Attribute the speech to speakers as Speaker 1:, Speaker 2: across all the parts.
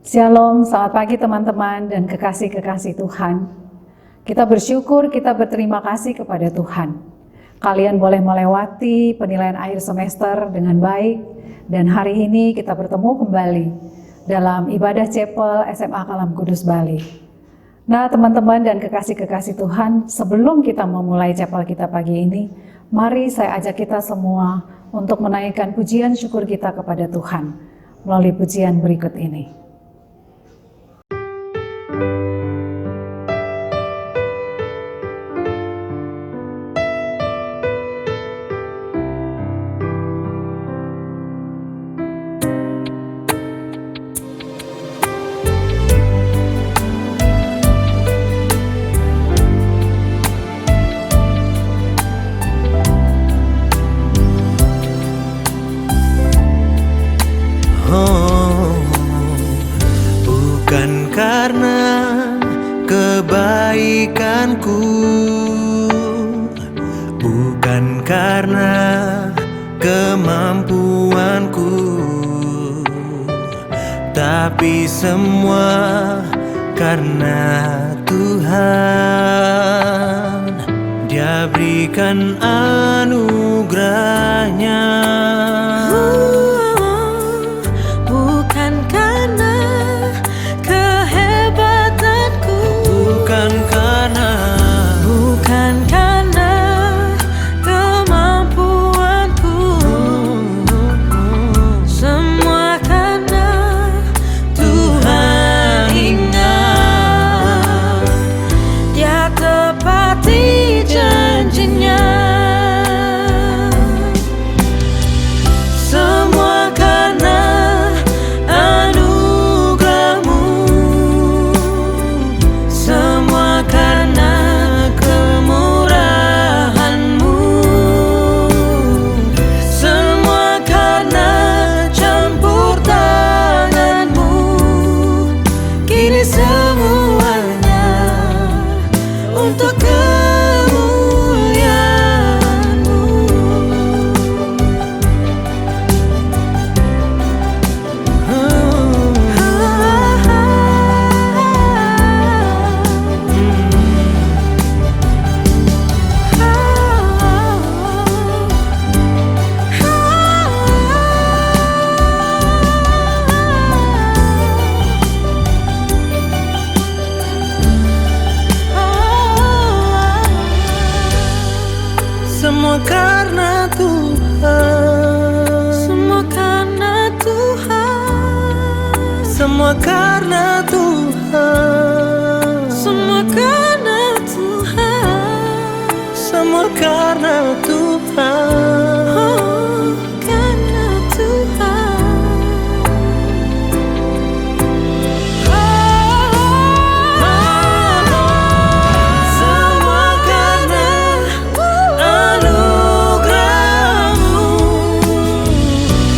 Speaker 1: Shalom, selamat pagi teman-teman dan kekasih-kekasih Tuhan. Kita bersyukur, kita berterima kasih kepada Tuhan. Kalian boleh melewati penilaian akhir semester dengan baik, dan hari ini kita bertemu kembali dalam ibadah Chapel SMA Kalam Kudus Bali. Nah teman-teman dan kekasih-kekasih Tuhan, sebelum kita memulai Chapel kita pagi ini, mari saya ajak kita semua untuk menaikkan pujian syukur kita kepada Tuhan melalui pujian berikut ini.
Speaker 2: Bukan karena kebaikanku, bukan karena kemampuanku, tapi semua karena Tuhan. Dia berikan anugerahnya. Semua karena Tuhan. Semua karena Tuhan. Semua karena Tuhan. Semua karena Tuhan. Semua karena Tuhan. Oh, karena Tuhan. Semua karena anugerahmu.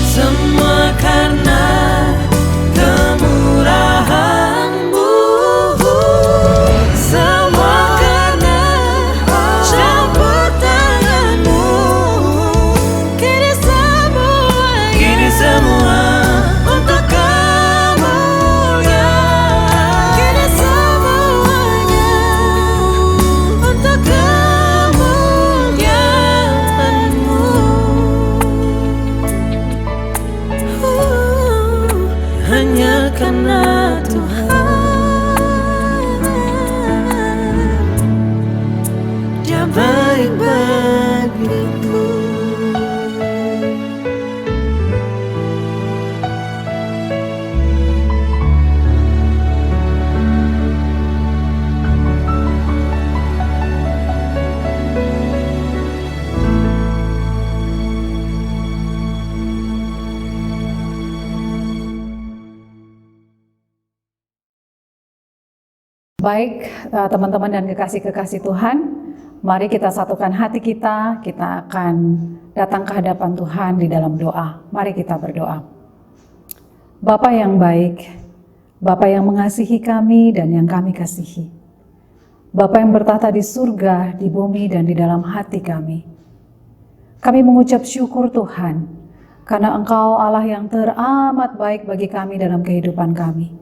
Speaker 2: Semua karena kemurahan-Mu. Semua karena campur tangan-Mu. Kini semua untuk kemuliaan. Kini semuanya untuk kemuliaan-Mu. Hanya karena Tuhan, Dia baik bagiku.
Speaker 1: Baik, teman-teman dan kekasih-kekasih Tuhan, mari kita satukan hati kita akan datang ke hadapan Tuhan di dalam doa. Mari kita berdoa. Bapa yang baik, Bapa yang mengasihi kami dan yang kami kasihi. Bapa yang bertahta di surga, di bumi dan di dalam hati kami. Kami mengucap syukur Tuhan, karena Engkau Allah yang teramat baik bagi kami dalam kehidupan kami.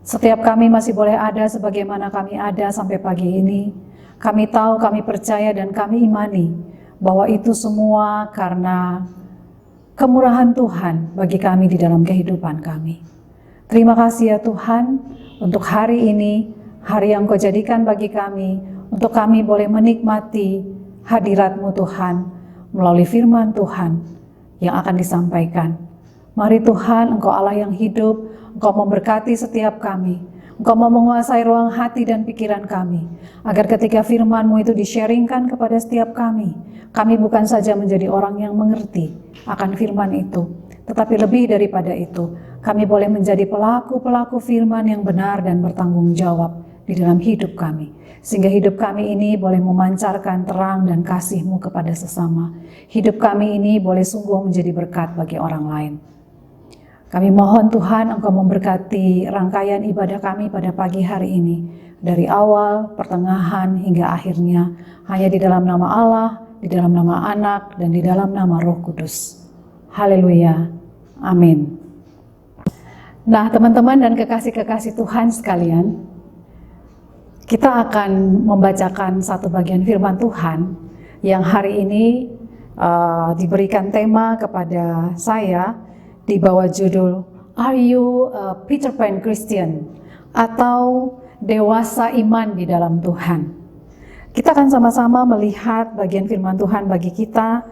Speaker 1: Setiap kami masih boleh ada sebagaimana kami ada sampai pagi ini. Kami tahu, kami percaya, dan kami imani bahwa itu semua karena kemurahan Tuhan bagi kami di dalam kehidupan kami. Terima kasih ya Tuhan untuk hari ini, hari yang Kau jadikan bagi kami, untuk kami boleh menikmati hadirat-Mu Tuhan melalui firman Tuhan yang akan disampaikan. Mari Tuhan, Engkau Allah yang hidup, Engkau memberkati setiap kami. Engkau mau menguasai ruang hati dan pikiran kami, agar ketika firman-Mu itu di-sharingkan kepada setiap kami bukan saja menjadi orang yang mengerti akan firman itu, tetapi lebih daripada itu, kami boleh menjadi pelaku-pelaku firman yang benar dan bertanggung jawab di dalam hidup kami, sehingga hidup kami ini boleh memancarkan terang dan kasih-Mu kepada sesama. Hidup kami ini boleh sungguh menjadi berkat bagi orang lain. Kami mohon Tuhan Engkau memberkati rangkaian ibadah kami pada pagi hari ini, dari awal, pertengahan, hingga akhirnya, hanya di dalam nama Allah, di dalam nama Anak, dan di dalam nama Roh Kudus. Haleluya. Amin. Nah, teman-teman dan kekasih-kekasih Tuhan sekalian, kita akan membacakan satu bagian firman Tuhan yang hari ini diberikan tema kepada saya di bawah judul Are You a Peter Pan Christian? Atau Dewasa Iman di dalam Tuhan. Kita akan sama-sama melihat bagian firman Tuhan bagi kita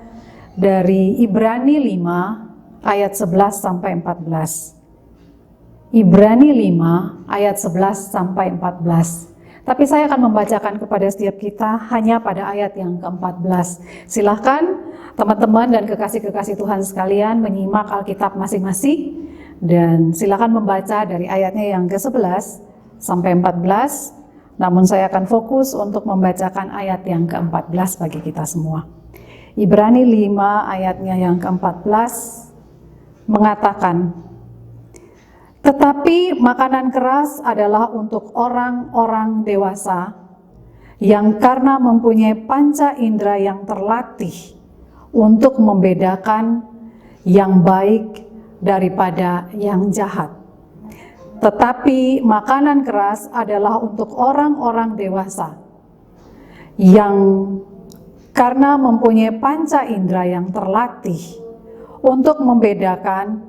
Speaker 1: dari Ibrani 5 ayat 11 sampai 14. Ibrani 5 ayat 11 sampai 14. Tapi saya akan membacakan kepada setiap kita hanya pada ayat yang ke-14. Silahkan teman-teman dan kekasih-kekasih Tuhan sekalian menyimak Alkitab masing-masing. Dan silahkan membaca dari ayatnya yang ke-11 sampai 14. Namun saya akan fokus untuk membacakan ayat yang ke-14 bagi kita semua. Ibrani 5 ayatnya yang ke-14 mengatakan, tetapi makanan keras adalah untuk orang-orang dewasa yang karena mempunyai panca indera yang terlatih untuk membedakan yang baik daripada yang jahat. Tetapi makanan keras adalah untuk orang-orang dewasa yang karena mempunyai panca indera yang terlatih untuk membedakan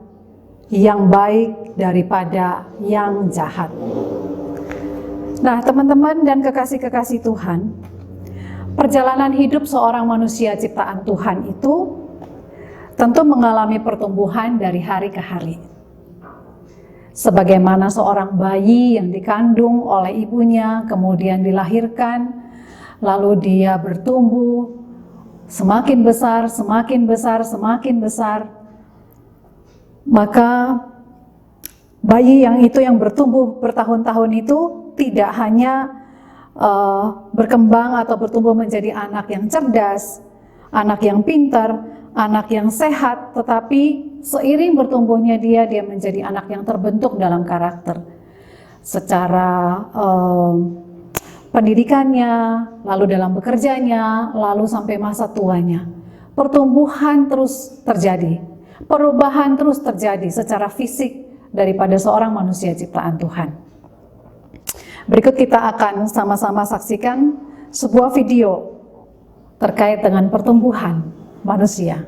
Speaker 1: yang baik daripada yang jahat. Nah, teman-teman dan kekasih-kekasih Tuhan, perjalanan hidup seorang manusia ciptaan Tuhan itu tentu mengalami pertumbuhan dari hari ke hari. Sebagaimana seorang bayi yang dikandung oleh ibunya, kemudian dilahirkan, lalu dia bertumbuh, semakin besar, semakin besar, semakin besar. Maka bayi yang bertumbuh bertahun-tahun itu tidak hanya berkembang atau bertumbuh menjadi anak yang cerdas, anak yang pintar, anak yang sehat, tetapi seiring bertumbuhnya dia menjadi anak yang terbentuk dalam karakter. Secara pendidikannya, lalu dalam bekerjanya, lalu sampai masa tuanya. Pertumbuhan terus terjadi. Perubahan terus terjadi secara fisik daripada seorang manusia ciptaan Tuhan. Berikut kita akan sama-sama saksikan sebuah video terkait dengan pertumbuhan manusia.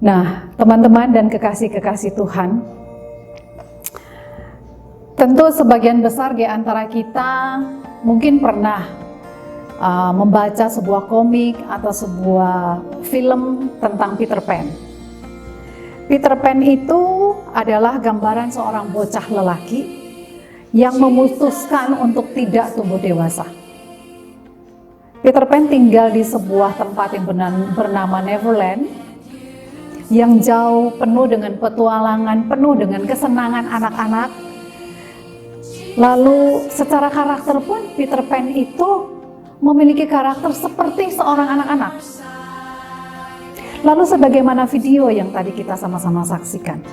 Speaker 1: Nah, teman-teman dan kekasih-kekasih Tuhan, tentu sebagian besar di antara kita mungkin pernah membaca sebuah komik atau sebuah film tentang Peter Pan. Peter Pan itu adalah gambaran seorang bocah lelaki yang memutuskan untuk tidak tumbuh dewasa. Peter Pan tinggal di sebuah tempat yang bernama Neverland, yang jauh, penuh dengan petualangan, penuh dengan kesenangan anak-anak. Lalu secara karakter pun Peter Pan itu memiliki karakter seperti seorang anak-anak. Lalu sebagaimana video yang tadi kita sama-sama saksikan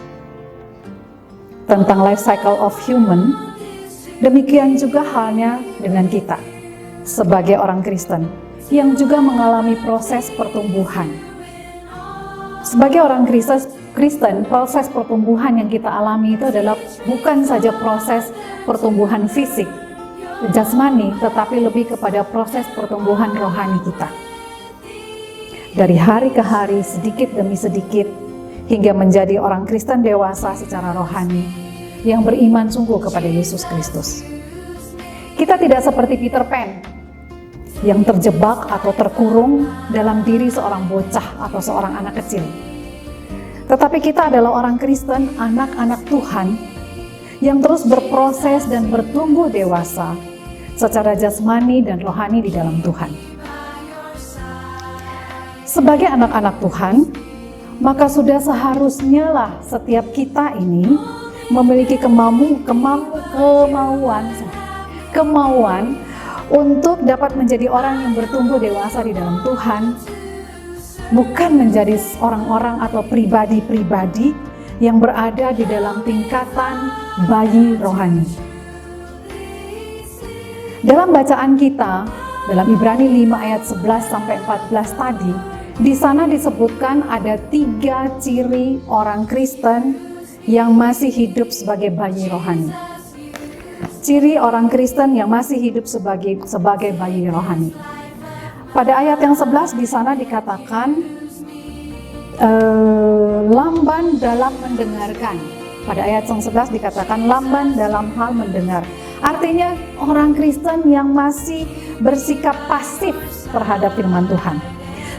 Speaker 1: tentang life cycle of human, demikian juga halnya dengan kita sebagai orang Kristen yang juga mengalami proses pertumbuhan. Sebagai orang Kristen, proses pertumbuhan yang kita alami itu adalah bukan saja proses pertumbuhan fisik, jasmani, tetapi lebih kepada proses pertumbuhan rohani kita. Dari hari ke hari, sedikit demi sedikit, hingga menjadi orang Kristen dewasa secara rohani, yang beriman sungguh kepada Yesus Kristus. Kita tidak seperti Peter Pan, yang terjebak atau terkurung dalam diri seorang bocah atau seorang anak kecil. Tetapi kita adalah orang Kristen, anak-anak Tuhan, yang terus berproses dan bertumbuh dewasa secara jasmani dan rohani di dalam Tuhan. Sebagai anak-anak Tuhan, maka sudah seharusnya lah setiap kita ini memiliki kemauan untuk dapat menjadi orang yang bertumbuh dewasa di dalam Tuhan, bukan menjadi orang-orang atau pribadi-pribadi yang berada di dalam tingkatan bayi rohani. Dalam bacaan kita, dalam Ibrani 5 ayat 11 sampai 14 tadi, di sana disebutkan ada 3 ciri orang Kristen yang masih hidup sebagai bayi rohani. Ciri orang Kristen yang masih hidup sebagai bayi rohani. Pada ayat yang 11 di sana dikatakan lamban dalam mendengarkan. Pada ayat yang 11 dikatakan lamban dalam hal mendengar. Artinya orang Kristen yang masih bersikap pasif terhadap firman Tuhan.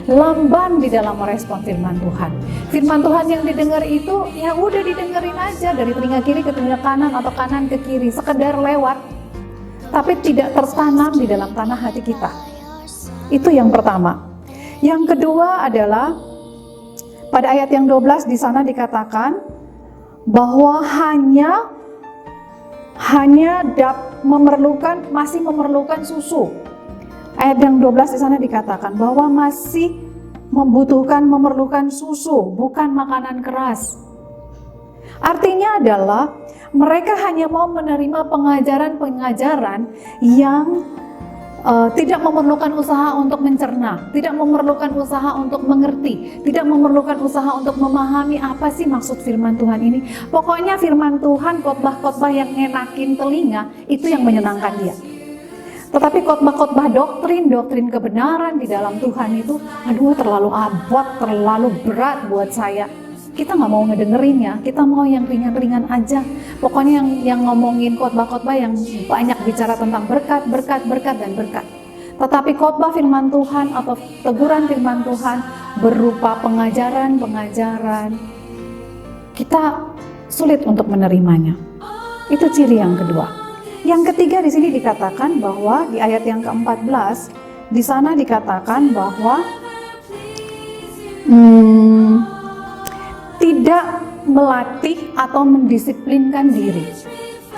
Speaker 1: Lamban di dalam merespon firman Tuhan. Firman Tuhan yang didengar itu ya udah didengerin aja dari telinga kiri ke telinga kanan atau kanan ke kiri, sekedar lewat, tapi tidak tertanam di dalam tanah hati kita. Itu yang pertama. Yang kedua adalah pada ayat yang 12 di sana dikatakan bahwa masih memerlukan susu. Ayat yang 12 di sana dikatakan bahwa masih memerlukan susu, bukan makanan keras. Artinya adalah mereka hanya mau menerima pengajaran-pengajaran yang tidak memerlukan usaha untuk mencerna, tidak memerlukan usaha untuk mengerti, tidak memerlukan usaha untuk memahami apa sih maksud firman Tuhan ini. Pokoknya firman Tuhan, khotbah-khotbah yang ngenakin telinga, itu yang menyenangkan dia. Tetapi khotbah-khotbah doktrin kebenaran di dalam Tuhan itu, aduh terlalu abot, terlalu berat buat saya. Kita nggak mau ngedengerinnya, kita mau yang ringan-ringan aja. Pokoknya yang ngomongin khotbah-khotbah yang banyak bicara tentang berkat. Tetapi khotbah firman Tuhan atau teguran firman Tuhan berupa pengajaran, kita sulit untuk menerimanya. Itu ciri yang kedua. Yang ketiga di sini dikatakan bahwa di ayat yang ke-14 di sana dikatakan bahwa tidak melatih atau mendisiplinkan diri.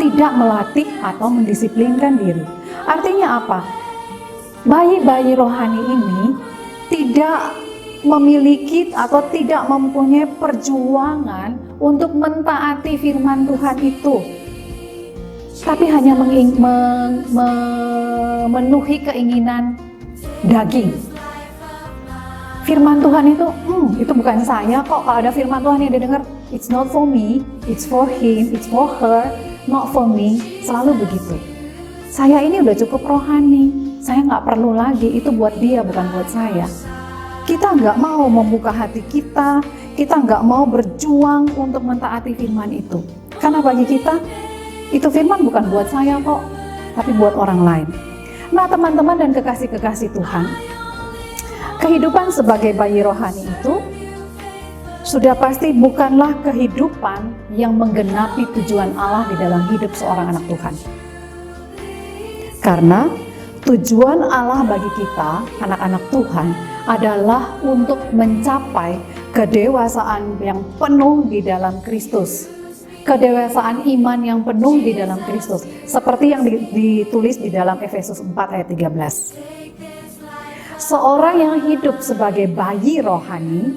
Speaker 1: Tidak melatih atau mendisiplinkan diri. Artinya apa? Bayi-bayi rohani ini tidak memiliki atau tidak mempunyai perjuangan untuk mentaati firman Tuhan itu, tapi hanya memenuhi keinginan daging. Firman Tuhan itu bukan saya kok. Kalau ada firman Tuhan yang didengar, it's not for me, it's for him, it's for her, not for me. Selalu begitu. Saya ini udah cukup rohani, saya nggak perlu lagi, itu buat dia bukan buat saya. Kita nggak mau membuka hati kita, kita nggak mau berjuang untuk mentaati firman itu. Karena bagi kita, itu firman bukan buat saya kok, tapi buat orang lain. Nah teman-teman dan kekasih-kekasih Tuhan, kehidupan sebagai bayi rohani itu sudah pasti bukanlah kehidupan yang menggenapi tujuan Allah di dalam hidup seorang anak Tuhan. Karena tujuan Allah bagi kita, anak-anak Tuhan, adalah untuk mencapai kedewasaan yang penuh di dalam Kristus. Kedewasaan iman yang penuh di dalam Kristus. Seperti yang ditulis di dalam Efesus 4 ayat 13. Seorang yang hidup sebagai bayi rohani,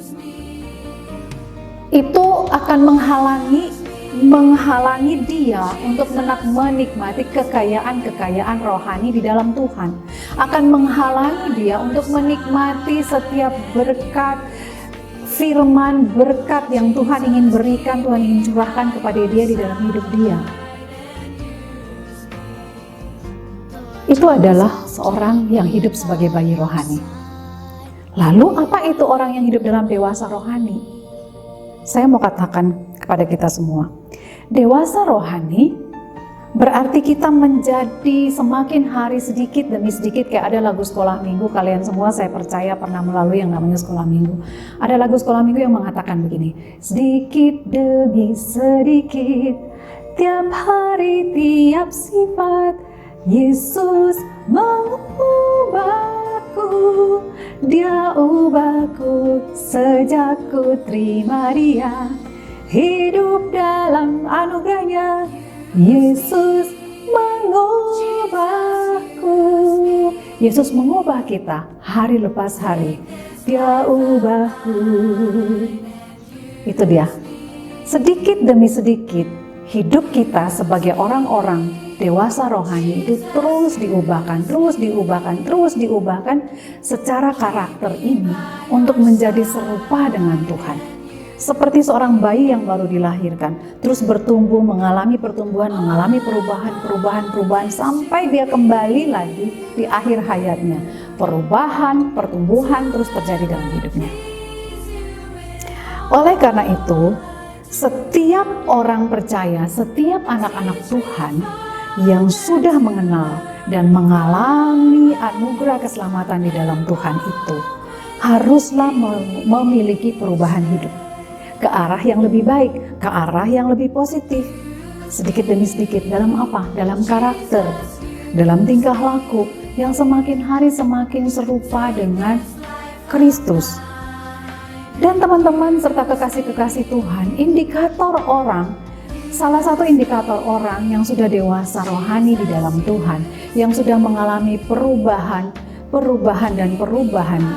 Speaker 1: itu akan menghalangi dia untuk menikmati kekayaan rohani di dalam Tuhan. Akan menghalangi dia untuk menikmati setiap berkat firman, berkat yang Tuhan ingin berikan, Tuhan ingin curahkan kepada dia di dalam hidup dia. Itu adalah seorang yang hidup sebagai bayi rohani. Lalu apa itu orang yang hidup dalam dewasa rohani? Saya mau katakan kepada kita semua, dewasa rohani berarti kita menjadi semakin hari sedikit demi sedikit. Kayak ada lagu sekolah minggu, kalian semua saya percaya pernah melalui yang namanya sekolah minggu. Ada lagu sekolah minggu yang mengatakan begini, sedikit demi sedikit, tiap hari tiap sifat, Yesus mengubahku, Dia ubahku sejak ku terima Dia, hidup dalam anugerahnya, Yesus mengubahku. Yesus mengubah kita hari lepas hari, Dia ubahku. Itu dia. Sedikit demi sedikit hidup kita sebagai orang-orang dewasa rohani itu terus diubahkan secara karakter ini untuk menjadi serupa dengan Tuhan. Seperti seorang bayi yang baru dilahirkan, terus bertumbuh, mengalami pertumbuhan, mengalami perubahan sampai dia kembali lagi di akhir hayatnya. Perubahan, pertumbuhan terus terjadi dalam hidupnya. Oleh karena itu, setiap orang percaya, setiap anak-anak Tuhan yang sudah mengenal dan mengalami anugerah keselamatan di dalam Tuhan itu haruslah memiliki perubahan hidup ke arah yang lebih baik, ke arah yang lebih positif. Sedikit demi sedikit dalam apa? Dalam karakter, dalam tingkah laku yang semakin hari semakin serupa dengan Kristus. Dan teman-teman serta kekasih-kekasih Tuhan, salah satu indikator orang yang sudah dewasa rohani di dalam Tuhan, yang sudah mengalami perubahan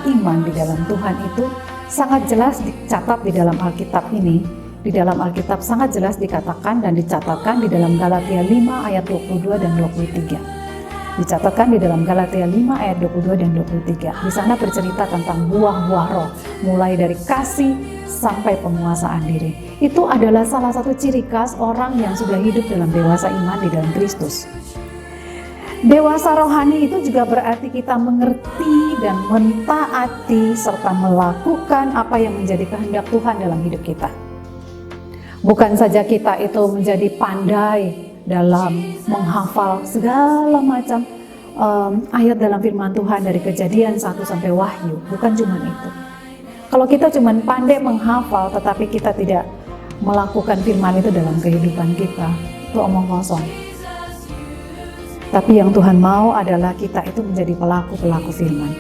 Speaker 1: iman di dalam Tuhan itu sangat jelas dicatat di dalam Alkitab ini. Di dalam Alkitab sangat jelas dikatakan dan dicatatkan di dalam Galatia 5 ayat 22 dan 23. Dicatatkan di dalam Galatia 5 ayat 22 dan 23. Di sana bercerita tentang buah-buah roh, mulai dari kasih sampai penguasaan diri. Itu adalah salah satu ciri khas orang yang sudah hidup dalam dewasa iman di dalam Kristus. Dewasa rohani itu juga berarti kita mengerti dan mentaati serta melakukan apa yang menjadi kehendak Tuhan dalam hidup kita. Bukan saja kita itu menjadi pandai dalam menghafal segala macam ayat dalam firman Tuhan dari Kejadian 1 sampai Wahyu, bukan cuma itu. Kalau kita cuma pandai menghafal tetapi kita tidak melakukan firman itu dalam kehidupan kita, itu omong kosong. Tapi yang Tuhan mau adalah kita itu menjadi pelaku-pelaku firman.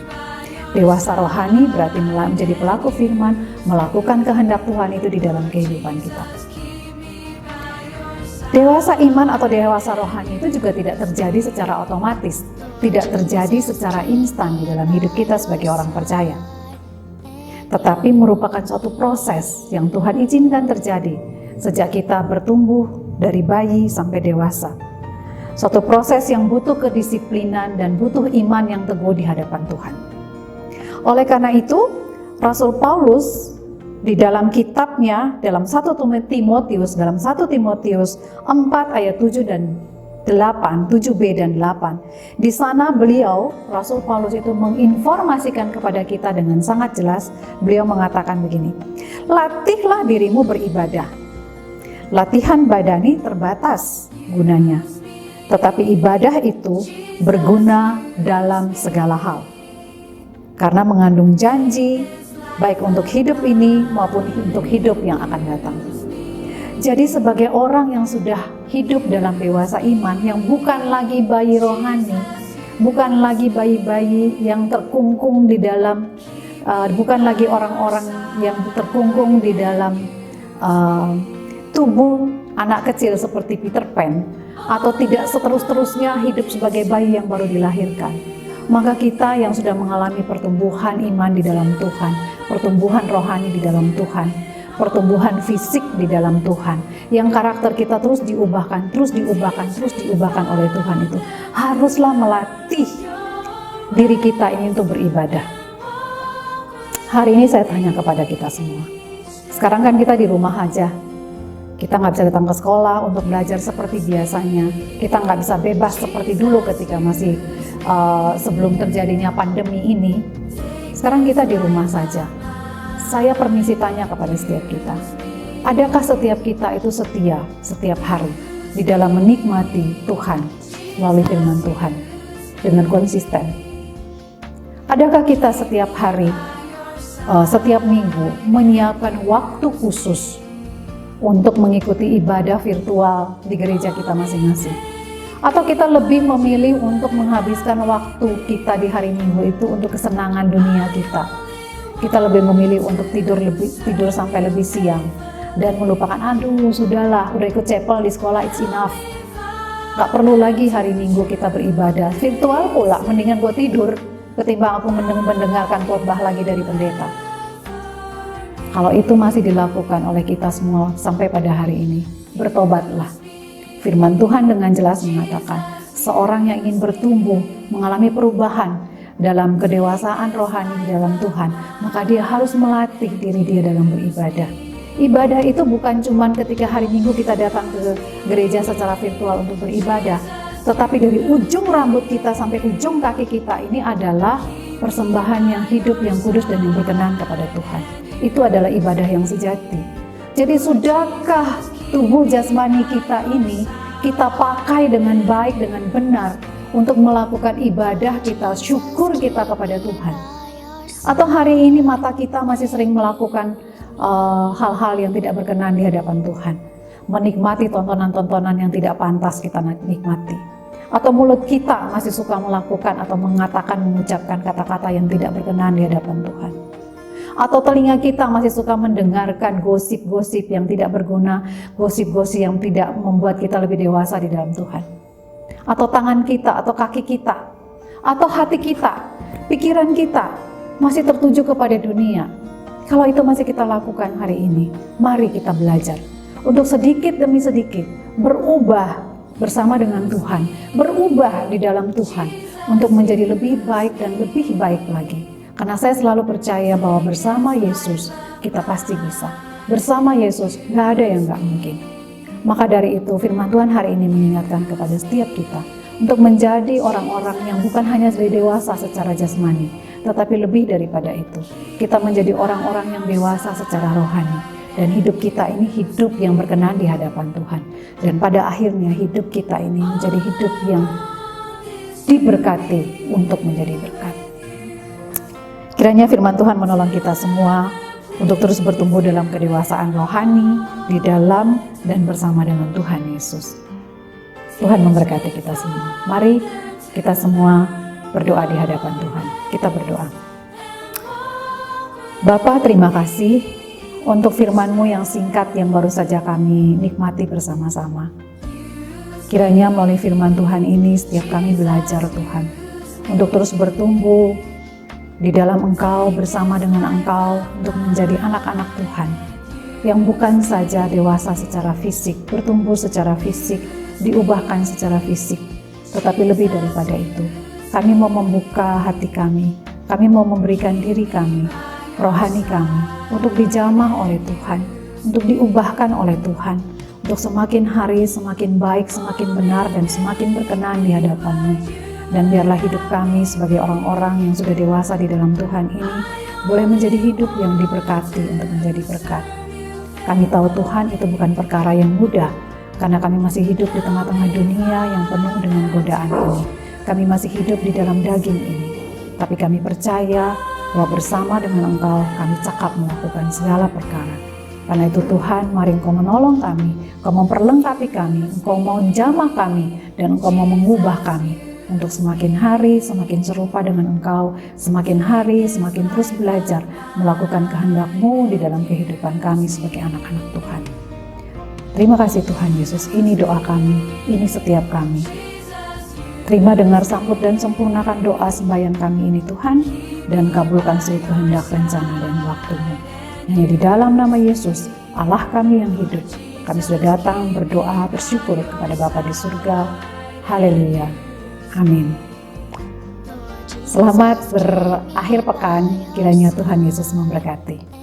Speaker 1: Dewasa rohani berarti menjadi pelaku firman, melakukan kehendak Tuhan itu di dalam kehidupan kita. Dewasa iman atau dewasa rohani itu juga tidak terjadi secara otomatis, tidak terjadi secara instan di dalam hidup kita sebagai orang percaya. Tetapi merupakan suatu proses yang Tuhan izinkan terjadi sejak kita bertumbuh dari bayi sampai dewasa. Suatu proses yang butuh kedisiplinan dan butuh iman yang teguh di hadapan Tuhan. Oleh karena itu, Rasul Paulus di dalam kitabnya, dalam 1 Timotius 4 ayat 7 dan 7b dan 8. Di sana beliau, Rasul Paulus itu menginformasikan kepada kita dengan sangat jelas. Beliau mengatakan begini, latihlah dirimu beribadah. Latihan badani terbatas gunanya, tetapi ibadah itu berguna dalam segala hal. Karena mengandung janji, baik untuk hidup ini maupun untuk hidup yang akan datang. Jadi sebagai orang yang sudah hidup dalam dewasa iman, yang bukan lagi bayi rohani, bukan lagi bayi-bayi yang terkungkung di dalam, bukan lagi orang-orang yang terkungkung di dalam tubuh anak kecil seperti Peter Pan, atau tidak seterus-terusnya hidup sebagai bayi yang baru dilahirkan. Maka kita yang sudah mengalami pertumbuhan iman di dalam Tuhan, pertumbuhan rohani di dalam Tuhan, pertumbuhan fisik di dalam Tuhan, yang karakter kita terus diubahkan oleh Tuhan, itu haruslah melatih diri kita ini untuk beribadah. Hari ini saya tanya kepada kita semua, sekarang kan kita di rumah aja, kita nggak bisa datang ke sekolah untuk belajar seperti biasanya, kita nggak bisa bebas seperti dulu ketika masih sebelum terjadinya pandemi ini. Sekarang kita di rumah saja. Saya permisi tanya kepada setiap kita, adakah setiap kita itu setia setiap hari di dalam menikmati Tuhan melalui firman Tuhan dengan konsisten? Adakah kita setiap hari, setiap minggu menyiapkan waktu khusus untuk mengikuti ibadah virtual di gereja kita masing-masing? Atau kita lebih memilih untuk menghabiskan waktu kita di hari Minggu itu untuk kesenangan dunia kita? Kita lebih memilih untuk tidur sampai lebih siang dan melupakan, aduh sudahlah, udah ikut chapel di sekolah, it's enough, gak perlu lagi hari Minggu kita beribadah virtual pula, mendingan gue tidur ketimbang aku mendengarkan khotbah lagi dari pendeta. Kalau itu masih dilakukan oleh kita semua sampai pada hari ini, bertobatlah. Firman Tuhan dengan jelas mengatakan, seorang yang ingin bertumbuh, mengalami perubahan dalam kedewasaan rohani di dalam Tuhan, maka dia harus melatih diri dia dalam beribadah. Ibadah itu bukan cuma ketika hari Minggu kita datang ke gereja secara virtual untuk beribadah, tetapi dari ujung rambut kita sampai ujung kaki kita ini adalah persembahan yang hidup, yang kudus, dan yang berkenan kepada Tuhan. Itu adalah ibadah yang sejati. Jadi sudahkah tubuh jasmani kita ini kita pakai dengan baik, dengan benar, untuk melakukan ibadah kita, syukur kita kepada Tuhan? Atau hari ini mata kita masih sering melakukan hal-hal yang tidak berkenan di hadapan Tuhan, menikmati tontonan-tontonan yang tidak pantas kita nikmati? Atau mulut kita masih suka melakukan atau mengatakan, mengucapkan kata-kata yang tidak berkenan di hadapan Tuhan? Atau telinga kita masih suka mendengarkan gosip-gosip yang tidak berguna, gosip-gosip yang tidak membuat kita lebih dewasa di dalam Tuhan? Atau tangan kita, atau kaki kita, atau hati kita, pikiran kita masih tertuju kepada dunia? Kalau itu masih kita lakukan hari ini, mari kita belajar untuk sedikit demi sedikit berubah bersama dengan Tuhan, berubah di dalam Tuhan untuk menjadi lebih baik dan lebih baik lagi. Karena saya selalu percaya bahwa bersama Yesus kita pasti bisa. Bersama Yesus gak ada yang gak mungkin. Maka dari itu firman Tuhan hari ini mengingatkan kepada setiap kita untuk menjadi orang-orang yang bukan hanya dewasa secara jasmani, tetapi lebih daripada itu. Kita menjadi orang-orang yang dewasa secara rohani, dan hidup kita ini hidup yang berkenan di hadapan Tuhan. Dan pada akhirnya hidup kita ini menjadi hidup yang diberkati untuk menjadi berkat. Kiranya firman Tuhan menolong kita semua untuk terus bertumbuh dalam kedewasaan rohani, di dalam dan bersama dengan Tuhan Yesus. Tuhan memberkati kita semua. Mari kita semua berdoa di hadapan Tuhan. Kita berdoa. Bapa, terima kasih untuk firman-Mu yang singkat yang baru saja kami nikmati bersama-sama. Kiranya melalui firman Tuhan ini setiap kami belajar Tuhan untuk terus bertumbuh di dalam Engkau, bersama dengan Engkau, untuk menjadi anak-anak Tuhan yang bukan saja dewasa secara fisik, bertumbuh secara fisik, diubahkan secara fisik, tetapi lebih daripada itu. Kami mau membuka hati kami mau memberikan diri kami, rohani kami, untuk dijamah oleh Tuhan, untuk diubahkan oleh Tuhan, untuk semakin hari semakin baik, semakin benar, dan semakin berkenan di hadapan-Mu. Dan biarlah hidup kami sebagai orang-orang yang sudah dewasa di dalam Tuhan ini boleh menjadi hidup yang diberkati untuk menjadi berkat. Kami tahu Tuhan itu bukan perkara yang mudah, karena kami masih hidup di tengah-tengah dunia yang penuh dengan godaan ini. Kami masih hidup di dalam daging ini. Tapi kami percaya bahwa bersama dengan Engkau kami cakap melakukan segala perkara. Karena itu Tuhan, mari Engkau menolong kami, Engkau memperlengkapi kami, Engkau mau menjamah kami, dan Engkau mau mengubah kami untuk semakin hari semakin serupa dengan Engkau, semakin hari semakin terus belajar melakukan kehendak-Mu di dalam kehidupan kami sebagai anak-anak Tuhan. Terima kasih Tuhan Yesus, ini doa kami, ini setiap kami. Terima, dengar, sambut, dan sempurnakan doa sembahyang kami ini Tuhan, dan kabulkan seluruh kehendak, rencana, dan waktu-Mu. Hanya di dalam nama Yesus, Allah kami yang hidup, kami sudah datang berdoa bersyukur kepada Bapa di surga. Haleluya. Amin. Selamat berakhir pekan, kiranya Tuhan Yesus memberkati.